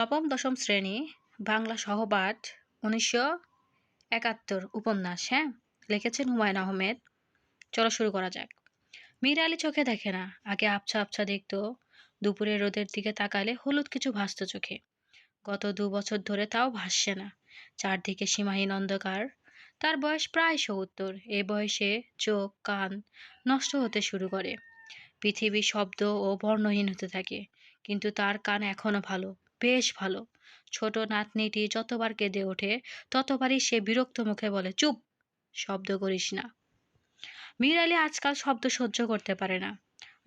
নবম দশম শ্রেণী বাংলা সহপাঠ ১৯৭১ উপন্যাস। হ্যাঁ, লিখেছেন হুমায়ুন আহমেদ। চলো শুরু করা যাক। মীর আলী চোখে দেখে না, আগে আবছা আবছা দেখতো। দুপুরে রোদের দিকে তাকালে হলুদ কিছু ভাসত চোখে। গত ২ বছর ধরে তাও ভাসছে না। চারদিকে সীমাহীন অন্ধকার। তার বয়স প্রায় ৭০। এই বয়সে চোখ কান নষ্ট হতে শুরু করে। পৃথিবী শব্দ ও বর্ণহীন হতে থাকে, কিন্তু তার কান এখনো ভালো, বেশ ভালো। ছোট নাতনিটি যতবার কেঁদে ওঠে ততবারই সে বিরক্ত মুখে বলে, চুপ, শব্দ করিস না। মীর আলী আজকাল শব্দ সহ্য করতে পারে না।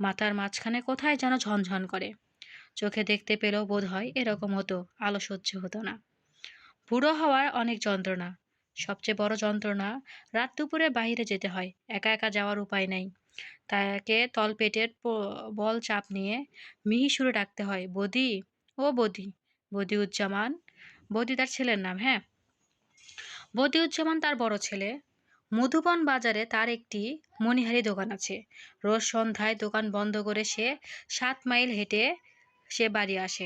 মাথার মাঝখানে কোথায় যেন ঝনঝন করে। চোখে দেখতে পেলেও বোধ হয় এরকম হতো, আলো সহ্য হতো না। বুড়ো হওয়ার অনেক যন্ত্রণা। সবচেয়ে বড় যন্ত্রণা, রাত দুপুরে বাইরে যেতে হয়, একা একা যাওয়ার উপায় নাই। তাকে তলপেটের বল চাপ নিয়ে মিহি সুরে ডাকতে হয়, বদি, ও বদি। বদিউজ্জামান। বদি তার ছেলের নাম। হ্যাঁ, বদিউজ্জামান তার বড় ছেলে। মধুবন বাজারে তার একটি মণিহারি দোকান আছে। রোজ সন্ধ্যায় দোকান বন্ধ করে সে ৭ মাইল হেঁটে সে বাড়ি আসে।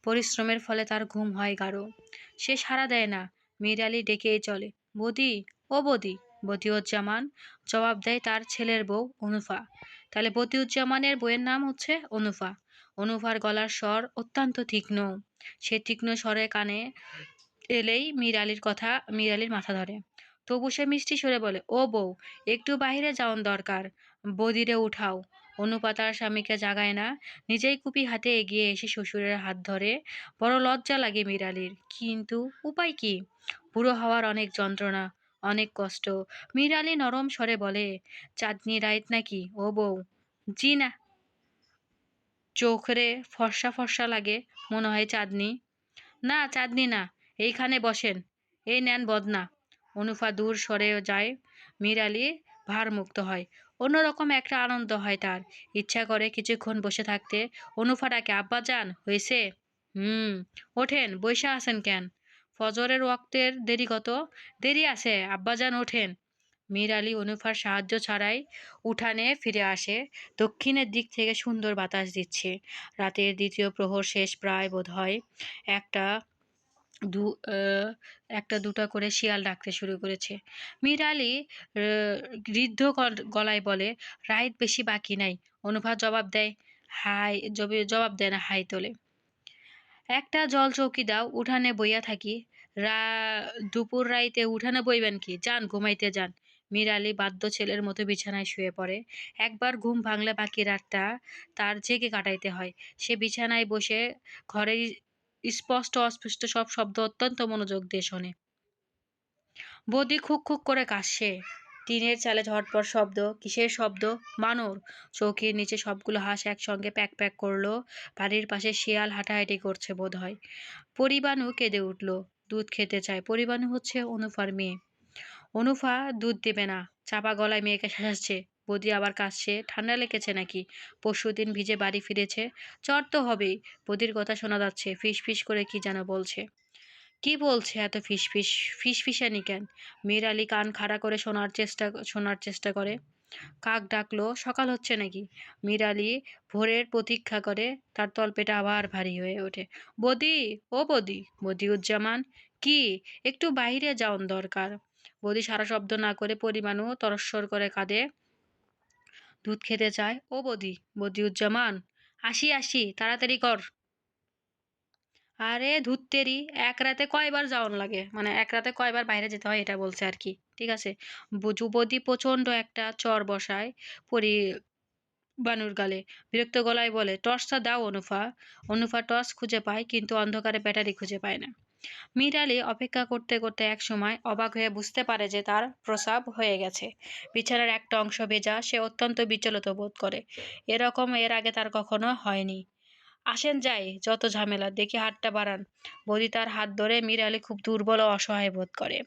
পরিশ্রমের ফলে তার ঘুম হয় গাঢ়। সে সাড়া দেয় না। মীর আলী ডেকেই চলে, বদি, ও বদি। বদিউজ্জামান জবাব দেয় তার ছেলের বউ অনুফা। তাহলে বদিউজ্জামানের বউয়ের নাম হচ্ছে অনুফা। অনুফার গলার স্বর অত্যন্ত তীক্ষ্ণ। সে তীক্ষ্ণ স্বরে কানে এলেই মীর আলীর মাথা ধরে। তবু সে মিষ্টি সুরে বলে, ও বউ, একটু বাইরে যাওন দরকার, বদিরে উঠাও। অনুপা তার স্বামীকে জাগায় না, নিজেই কুপি হাতে এগিয়ে এসে শ্বশুরের হাত ধরে। বড় লজ্জা লাগে মীর আলীর, কিন্তু উপায় কি? বুড়ো হওয়ার অনেক যন্ত্রণা, অনেক কষ্ট। মীর আলী নরম স্বরে বলে, চাঁদনি রাইত নাকি ও বউ? জি না। চোখরে ফর্সা ফর্সা লাগে, মনে হয় চাঁদনি। না, চাঁদনি না, এইখানে বসেন, এই নেন বদনা। অনুফা দূর সরে যায়। মীর আলী ভারমুক্ত হয়। অন্যরকম একটা আনন্দ হয় তার। ইচ্ছা করে কিছুক্ষণ বসে থাকতে। অনুফা ডাকে, আব্বা যান, হয়েছে? হুম। ওঠেন, বইসা আছেন কেন? ফজরের ওয়াক্তের দেরি কত? দেরি আছে, আব্বাজান ওঠেন। মীর আলী অনুফার সাহায্য ছাড়াই উঠানে ফিরে আসে। দক্ষিণের দিক থেকে সুন্দর বাতাস দিচ্ছে। রাতের দ্বিতীয় প্রহর শেষ প্রায় বোধ হয়। একটা দু একটা দুটা করে শিয়াল ডাকতে শুরু করেছে। মীর আলী ঋদ্ধ গলায় বলে, রাইত বেশি বাকি নাই। অনুভা জবাব দেয়, জবাব দেয় না, হাই তোলে। একটা জল চৌকি দাও, উঠানে বইয়া থাকি। রা দুপুর রাইতে উঠানে বইবেন কি? যান, ঘুমাইতে যান। মীর আলী বাধ্য ছেলের মতো বিছানায় শুয়ে পড়ে। একবার ঘুম ভাঙলে বাকি রাতটা তার জেগে কাটাইতে হয়। সে বিছানায় বসে ঘরের স্পষ্ট অস্পষ্ট সব শব্দ অত্যন্ত মনোযোগ দিয়ে শোনে। বৌদি খুক খুক করে কাশছে। টিনের চালে ঝটপট শব্দ। কিসের শব্দ? বানর। চৌকির নিচে সবগুলো হাঁস একসঙ্গে প্যাক প্যাক করলো। বাড়ির পাশে শিয়াল হাঁটাহাঁটি করছে বোধ হয়। পরিবাণু কেঁদে উঠল। দুধ খেতে চায়। পরিবাণু হচ্ছে অনুফার মেয়ে। অনুফা দুধ দেবে না, চাপা গলায় মেয়েকে শাসাচ্ছে। বৌদি আবার কাশছে, ঠান্ডা লেগেছে নাকি? পরশুদিন ভিজে বাড়ি ফিরেছে, জ্বর তো হবেই। বৌদির কথা শোনা যাচ্ছে, ফিস ফিস করে কি যেন বলছে। কি বলছে এত ফিসফিস? ফিসফিসানি কেন? মীর আলী কান খাড়া করে শোনার চেষ্টা করে। কাক ডাকলো, সকাল হচ্ছে নাকি? মীর আলী ভোরের প্রতীক্ষা করে। তার তলপেটা আবার ভারী হয়ে ওঠে। বদি, ও বদি। বদিউজ্জামান। কি? একটু বাইরে যাওন দরকার। বদি সারা শব্দ না করে পরিমাণও তরস্বর করে কাঁদে। দুধ খেতে চায়। ও বদি। বদিউজ্জামান। আসি আসি, তাড়াতাড়ি কর। আরে ধুত্তেরি, এক রাতে কয়বার যাওয়ান লাগে, মানে এক রাতে কয়বার বাইরে যেতে হয় এটা বলছে আর কি। ঠিক আছে। যুবতী প্রচন্ড একটা চর বসায় পরি বানুর গালে। বিরক্ত গলায় বলে, টর্চটা দাও অনুফা। অনুফা টর্চ খুঁজে পায়, কিন্তু অন্ধকারে ব্যাটারি খুঁজে পায় না। মীর আলী অপেক্ষা করতে করতে এক সময় অবাক হয়ে বুঝতে পারে যে তার প্রস্রাব হয়ে গেছে। বিছানার একটা অংশ ভেজা। সে অত্যন্ত বিচলিত বোধ করে। এর আগে তার কখনো হয়নি। আসেন যাই, যত ঝামেলা, দেখি হাতটা বাড়ান। বৌদি তার হাত ধরে। মীর আলী খুব দুর্বল ও অসহায় বোধ করে।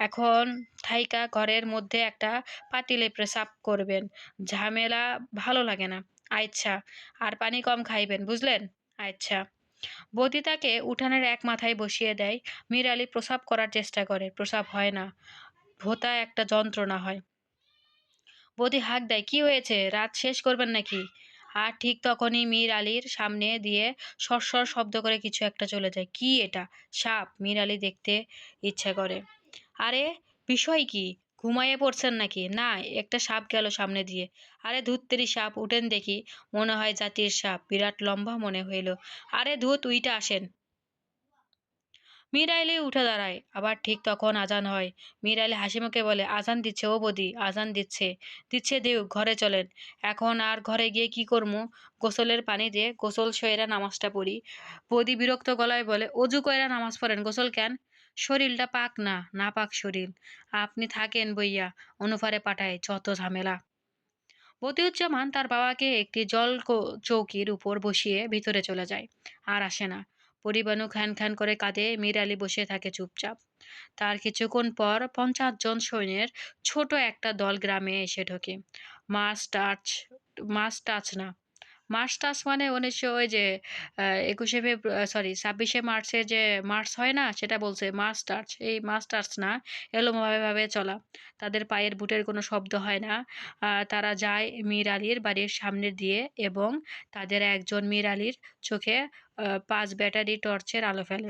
এখন থাইকা ঘরের মধ্যে একটা পাতিলে প্রসাব করবেন, ঝামেলা ভালো লাগে না। আচ্ছা, আর পানি কম খাইবেন, বুঝলেন? আচ্ছা। বৌদি তাকে উঠানের এক মাথায় বসিয়ে দেয়। মীর আলী প্রসাব করার চেষ্টা করে, প্রসাব হয় না। ভোঁতা একটা যন্ত্রণা হয়। বৌদি হাঁক দেয়, কি হয়েছে? রাত শেষ করবেন নাকি? আর ঠিক তখনই মীর আলীর সামনে দিয়ে সরসর শব্দ করে কিছু একটা চলে যায়। কি এটা? সাপ। মীর আলী দেখতে ইচ্ছে করে। আরে বিষয় কি? ঘুমায়ে পড়ছেন নাকি? না, একটা সাপ গেল সামনে দিয়ে। আরে ধুত্তেরি সাপ, উঠেন দেখি। মনে হয় জাতির সাপ, বিরাট লম্বা মনে হইল। আরে ধুত, উইটা আসেন। মীর আলী উঠে দাঁড়ায়। আবার ঠিক তখন আজান হয়। মীর আলী হাসিমুখে বলে, আজান দিচ্ছে ও বৌদি, আজান দিচ্ছে। দিচ্ছে দিউক, ঘরে চলেন। এখন আর ঘরে গিয়ে কি করমু? গোসলের পানি দিয়ে গোসল সইরা নামাজটা পড়ি। বৌদি বিরক্ত গলায় বলে, অজু কইরা নামাজ পড়েন, গোসল কেন? শরীরটা পাক না, না পাক শরীর। আপনি থাকেন বইয়া, অনুফারে পাঠায়, যত ঝামেলা। মতিউজ্জামান তার বাবাকে একটি চৌকির উপর বসিয়ে ভিতরে চলে যায়। আর আসে না। পরিবাণু খ্যান খ্যান করে কাঁদে। মীর আলী বসে থাকে চুপচাপ। তার কিছুক্ষণ পর 50 জন সৈন্যের ছোট একটা দল গ্রামে এসে ঢোকে। মাস টাচ মাস টাচ না মার্চ টাচ মানে ১৯০০ ওই যে ২১শে সরি ২৬শে মার্চে যে মার্চ হয় না, সেটা বলছে মার্চ টাচ। এই মার্চ টাচ না, এলোমেলোভাবে চলা। তাদের পায়ের বুটের কোনো শব্দ হয় না। তারা যায় মীর আলীর বাড়ির সামনে দিয়ে এবং তাদের একজন মীর আলীর চোখে ৫ ব্যাটারি টর্চের আলো ফেলে।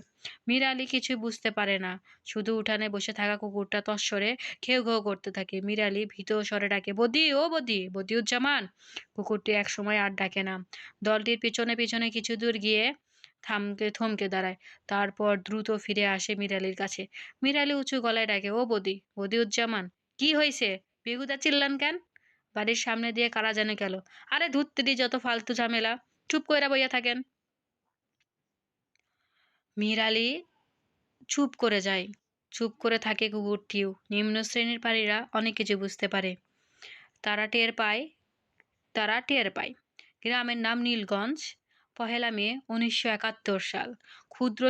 মীর আলী কিছুই বুঝতে পারে না। শুধু উঠানে বসে থাকা কুকুরটা তস্বরে ঘেউ ঘেউ করতে থাকে। মীর আলী ভীত স্বরে ডাকে, বদি ও বদি, বদিউজ্জামান। কুকুরটি একসময় আর ডাকে না। দলটির পিছনে পিছনে কিছু দূর গিয়ে থমকে দাঁড়ায়। তারপর দ্রুত ফিরে আসে মীর আলীর কাছে। মীর আলী উঁচু গলায় ডাকে, ও বদি, বদিউজ্জামান। কি হয়েছে? বেহুদা চিল্লান কেন? বাড়ির সামনে দিয়ে কারা যেন গেল। আরে ধুত্তেরি, যত ফালতু ঝামেলা। চুপ কইরা বইয়া থাকেন। মীর আলী চুপ করে যায়। চুপ করে থাকে কুকুরটিও। নিম্ন শ্রেণীর প্রাণীরা অনেক কিছু বুঝতে পারে। তারা টের পায় তারা টের পায়। গ্রামের নাম নীলগঞ্জ। ১লা মে ১৯৭১ সাল। ক্ষুদ্র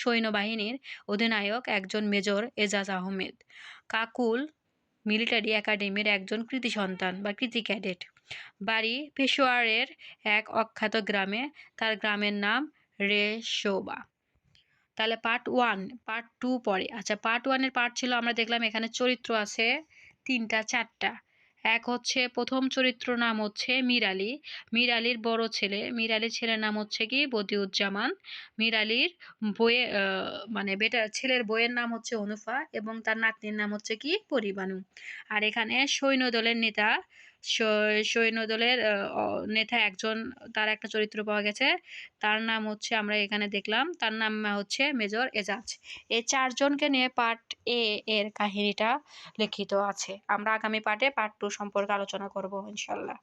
সৈন্যবাহিনীর অধিনায়ক একজন মেজর এজাজ আহমেদ। কাকুল মিলিটারি একাডেমির একজন কৃতী সন্তান বা কৃতী ক্যাডেট। বাড়ি পেশোয়ারের এক অখ্যাত গ্রামে। তার গ্রামের নাম রেশোবা। তাহলে পার্ট 2 পরে। আচ্ছা, পার্ট 1 এর পার্ট ছিল, আমরা দেখলাম এখানে চরিত্র আছে ৩টা ৪টা। এক হচ্ছে প্রথম চরিত্র নাম হচ্ছে মীর আলী। মীর আলীর বড় ছেলে। মীর আলীর ছেলের নাম হচ্ছে কি বদিউজ্জামান। মীর আলীর মানে ছেলের বইয়ের নাম হচ্ছে অনুফা এবং তার নাতনির নাম হচ্ছে কি পরিবাণু। আর এখানে সৈন্যদলের নেতা একজন, তার একটা চরিত্র পাওয়া গেছে। তার নাম হচ্ছে, আমরা এখানে দেখলাম তার নাম হচ্ছে মেজর এজাজ। এই ৪ জনকে নিয়ে পার্ট এ এর কাহিনীটা লিখিত আছে। আমরা আগামী পার্টে পার্ট 2 সম্পর্কে আলোচনা করব ইনশাআল্লাহ।